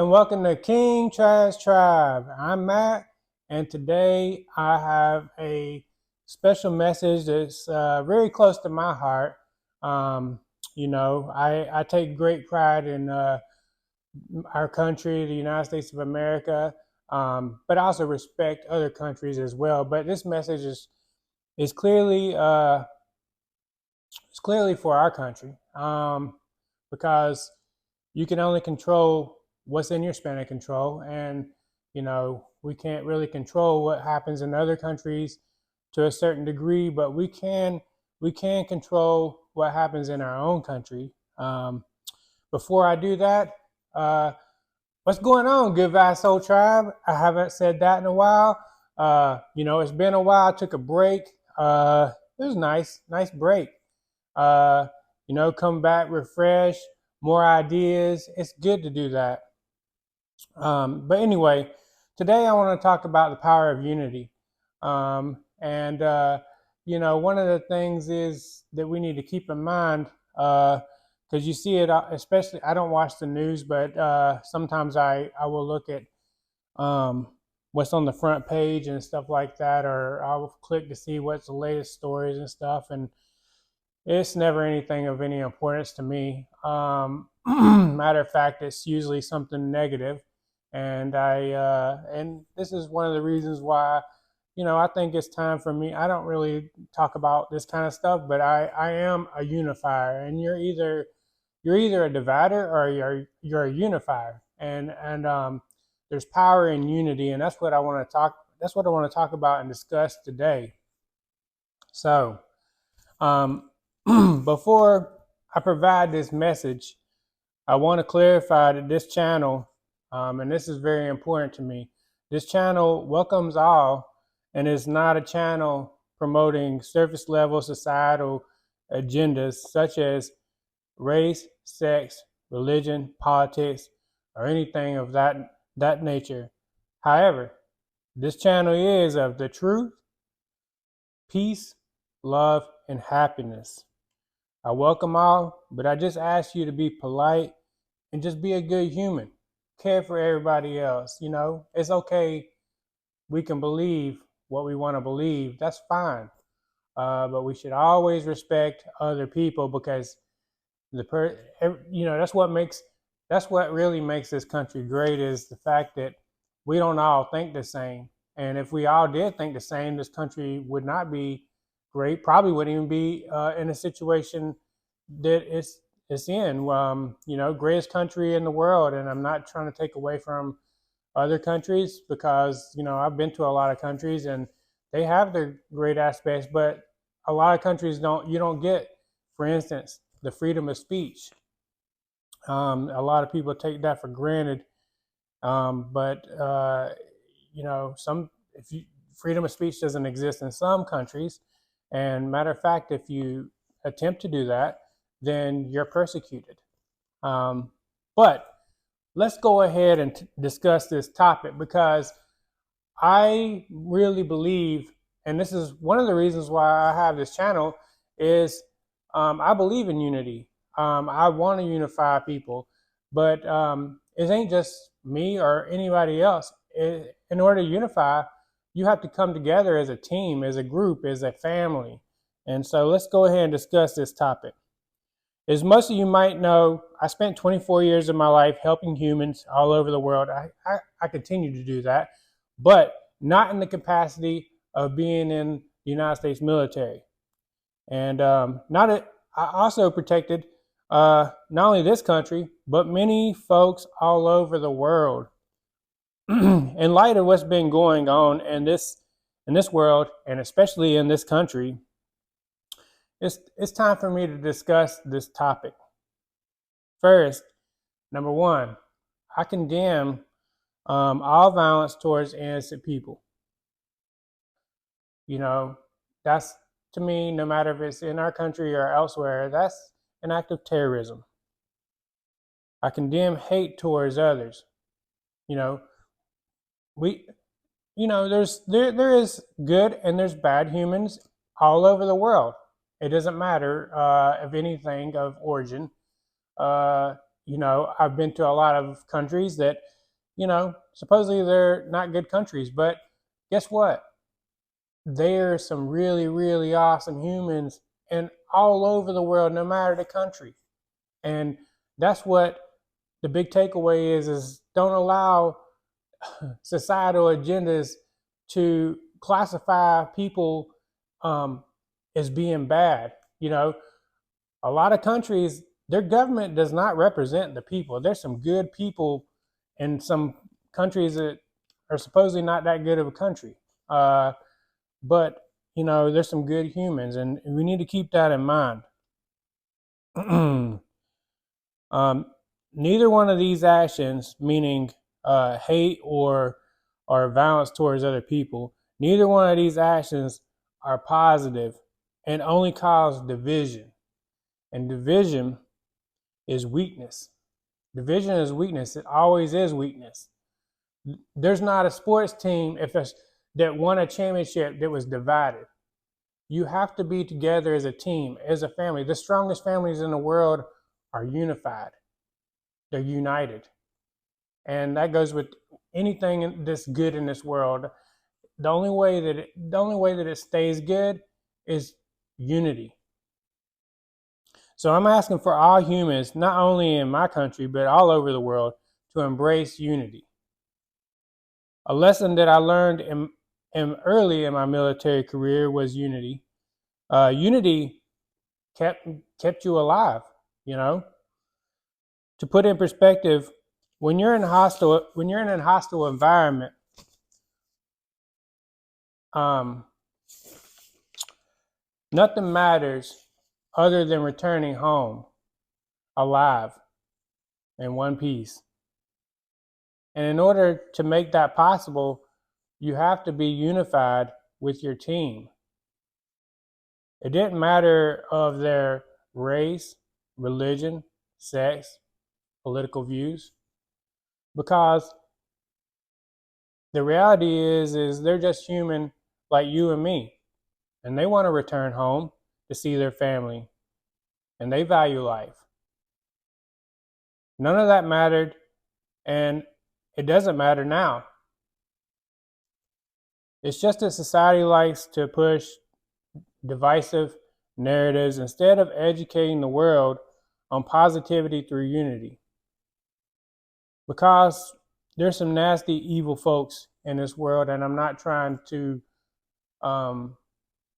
and welcome to King Trash Tribe. I'm Matt, and today I have a special message that's very close to my heart. Um, I take great pride in our country, the United States of America, but I also respect other countries as well. But this message is clearly it's clearly for our country because you can only control what's in your span of control, and we can't really control what happens in other countries to a certain degree, but we can control what happens in our own country. Before I do that, uh, what's going on, Good Vibes Soul Tribe? I haven't said that in a while. It's been a while. I took a break. It was nice break. Uh, come back refreshed, more ideas. It's good to do that. But anyway, today I want to talk about the power of unity. One of the things is that we need to keep in mind, because you see it, especially, I don't watch the news, but sometimes I will look at um, what's on the front page and stuff like that, or I'll click to see what's the latest stories and stuff. And it's never anything of any importance to me. Matter of fact, it's usually something negative, and this is one of the reasons why, I think it's time for me. I don't really talk about this kind of stuff, but I am a unifier, and you're either a divider or you're a unifier, and there's power in unity, and that's what I want to talk. That's what I want to talk about and discuss today. So. Um, Before I provide this message, I want to clarify that this channel, and this is very important to me, this channel welcomes all and is not a channel promoting surface level societal agendas such as race, sex, religion, politics, or anything of that nature. However, this channel is of the truth, peace, love, and happiness. I welcome all, but I just ask you to be polite and just be a good human. Care for everybody else. It's okay. We can believe what we want to believe. That's fine. But we should always respect other people because that's what really makes this country great, is the fact that we don't all think the same. And if we all did think the same, this country would not be great. Probably wouldn't even be in a situation that it's in. Greatest country in the world, and I'm not trying to take away from other countries because I've been to a lot of countries and they have their great aspects, but a lot of countries don't. You don't get, for instance, the freedom of speech. A lot of people take that for granted, but some if you freedom of speech doesn't exist in some countries, and matter of fact, if you attempt to do that, then you're persecuted. But let's go ahead and discuss this topic because I really believe, and this is one of the reasons why I have this channel, is I believe in unity. I want to unify people, but it ain't just me or anybody else. In order to unify, you have to come together as a team, as a group, as a family. And so let's go ahead and discuss this topic. As most of you might know, I spent 24 years of my life helping humans all over the world. I continue to do that, but not in the capacity of being in the United States military. And not a, I also protected not only this country, but many folks all over the world. In light of what's been going on in this world, and especially in this country, it's time for me to discuss this topic. First, number one, I condemn all violence towards innocent people. That's, to me, no matter if it's in our country or elsewhere, that's an act of terrorism. I condemn hate towards others. We, there is good and there's bad humans all over the world. It doesn't matter of anything of origin. I've been to a lot of countries that, supposedly they're not good countries, but guess what? There are some really, really awesome humans and all over the world, no matter the country. And that's what the big takeaway is don't allow societal agendas to classify people um, as being bad. A lot of countries, their government does not represent the people. There's some good people in some countries that are supposedly not that good of a country. But, there's some good humans, and we need to keep that in mind. Neither one of these actions, meaning hate or violence towards other people, neither one of these actions are positive and only cause division. And division is weakness. Division is weakness. It always is weakness. There's not a sports team that won a championship that was divided. You have to be together as a team, as a family. The strongest families in the world are unified. They're united. And that goes with anything that's good in this world. The only way that it stays good is unity. So I'm asking for all humans, not only in my country, but all over the world, to embrace unity. A lesson that I learned early in my military career was unity. Unity kept you alive, To put in perspective, when you're in a hostile environment, nothing matters other than returning home alive in one piece. And in order to make that possible, you have to be unified with your team. It didn't matter of their race, religion, sex, political views, because the reality is they're just human like you and me, and they want to return home to see their family, and they value life. None of that mattered, and it doesn't matter now. It's just that society likes to push divisive narratives instead of educating the world on positivity through unity. Because there's some nasty, evil folks in this world, and I'm not trying to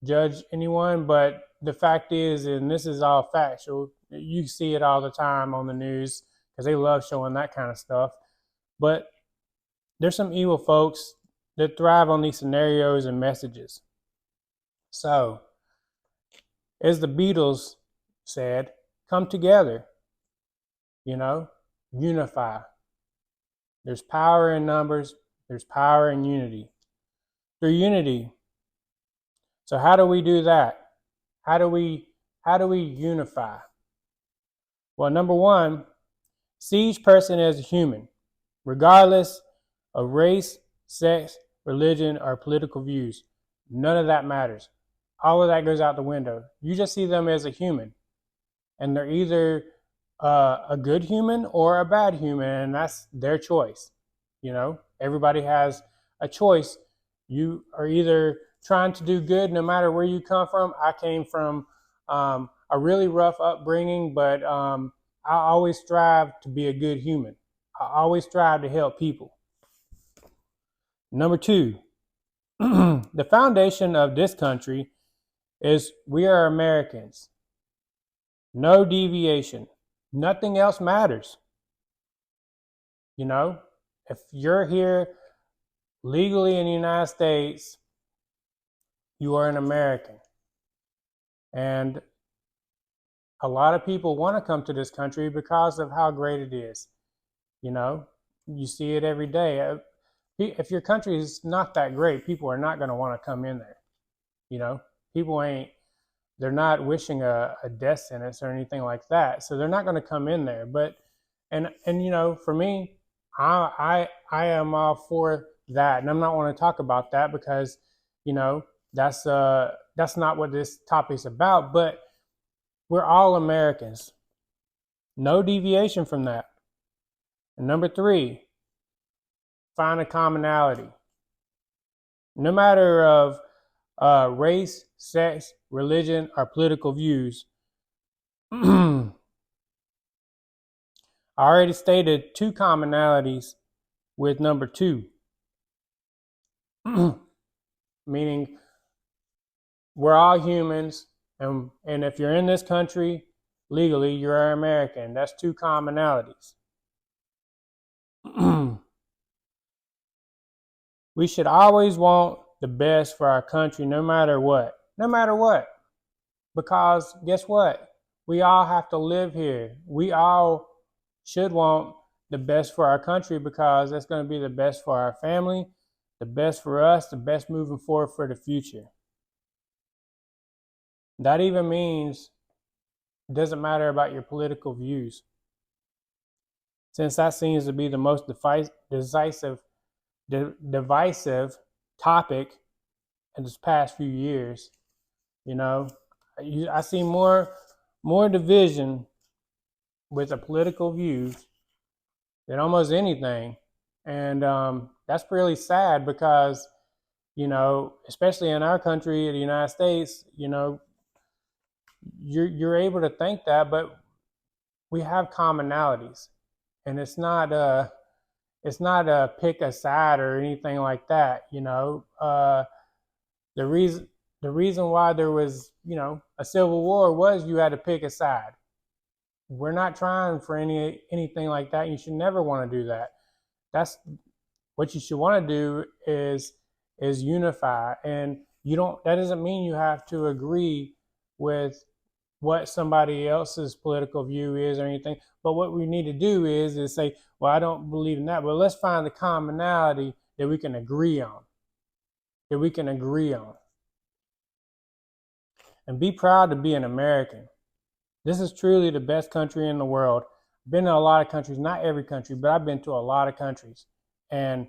judge anyone, but the fact is, and this is all factual, you see it all the time on the news because they love showing that kind of stuff. But there's some evil folks that thrive on these scenarios and messages. So, as the Beatles said, come together, unify. There's power in numbers, there's power in unity. Through unity. So how do we do that? How do we unify? Well, number one, see each person as a human, regardless of race, sex, religion, or political views. None of that matters. All of that goes out the window. You just see them as a human, and they're either a good human or a bad human, and that's their choice. Everybody has a choice. You are either trying to do good no matter where you come from. I came from a really rough upbringing, but I always strive to be a good human. I always strive to help people. Number two, the foundation of this country is we are Americans. No deviation. Nothing else matters. If you're here legally in the United States, you are an American. And a lot of people want to come to this country because of how great it is. You see it every day. If your country is not that great, people are not going to want to come in there. People they're not wishing a death sentence or anything like that. So they're not going to come in there. But, and for me, I am all for that. And I'm not want to talk about that because, that's not what this topic is about. But we're all Americans. No deviation from that. And number 3, find a commonality. No matter of race, sex, religion, or political views. I already stated 2 commonalities with number 2, meaning we're all humans, and if you're in this country legally, you're an American. That's 2 commonalities. We should always want the best for our country, no matter what. No matter what. Because guess what? We all have to live here. We all should want the best for our country because that's going to be the best for our family, the best for us, the best moving forward for the future. That even means it doesn't matter about your political views. Since that seems to be the most divisive topic in this past few years, I see more division with the political views than almost anything, and that's really sad because, especially in our country, the United States, you're able to think that, but we have commonalities, and it's not a pick a side or anything like that. The reason why there was a civil war was you had to pick a side. We're not trying for anything like that. You should never want to do that. That's what you should want to do is unify, and that doesn't mean you have to agree with what somebody else's political view is or anything. But what we need to do is say, well, I don't believe in that, but let's find the commonality that we can agree on. And be proud to be an American. This is truly the best country in the world. I've been to a lot of countries, not every country, but I've been to a lot of countries. And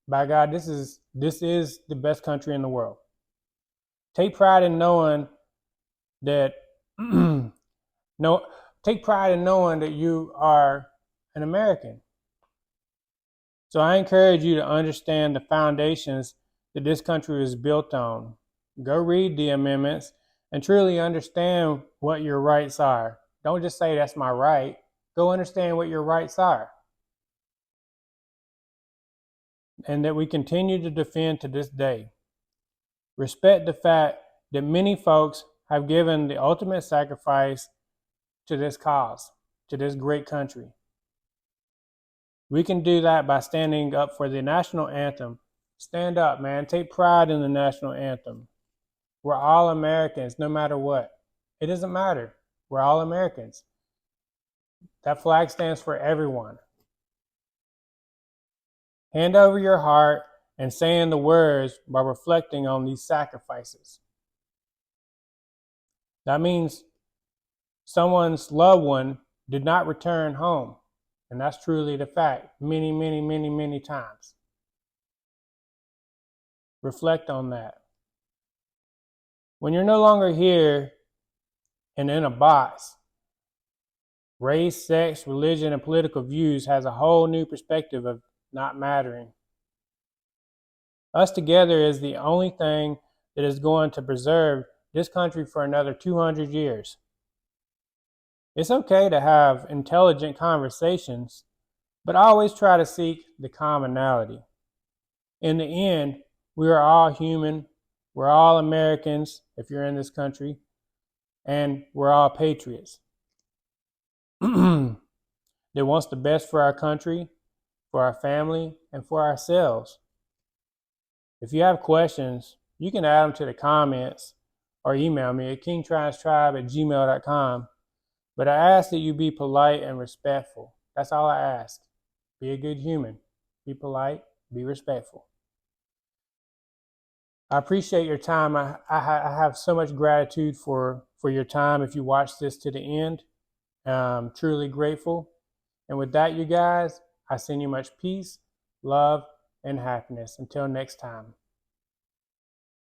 by God, this is the best country in the world. Take pride in knowing that take pride in knowing that you are an American. So I encourage you to understand the foundations that this country is built on. Go read the amendments and truly understand what your rights are. Don't just say that's my right. Go understand what your rights are. And that we continue to defend to this day. Respect the fact that many folks have given the ultimate sacrifice to this cause, to this great country. We can do that by standing up for the national anthem. Stand up, man. Take pride in the national anthem. We're all Americans, no matter what. It doesn't matter. We're all Americans. That flag stands for everyone. Hand over your heart and saying the words by reflecting on these sacrifices. That means someone's loved one did not return home. And that's truly the fact, many, many, many, many times. Reflect on that. When you're no longer here and in a box, race, sex, religion, and political views has a whole new perspective of not mattering. Us together is the only thing that is going to preserve this country for another 200 years. It's okay to have intelligent conversations, but always try to seek the commonality. In the end, we are all human. We're all Americans, if you're in this country, and we're all patriots that wants the best for our country, for our family, and for ourselves. If you have questions, you can add them to the comments or email me at kingtranstribe@gmail.com. But I ask that you be polite and respectful. That's all I ask. Be a good human. Be polite. Be respectful. I appreciate your time. I have so much gratitude for your time if you watch this to the end. I'm truly grateful. And with that, you guys, I send you much peace, love, and happiness. Until next time.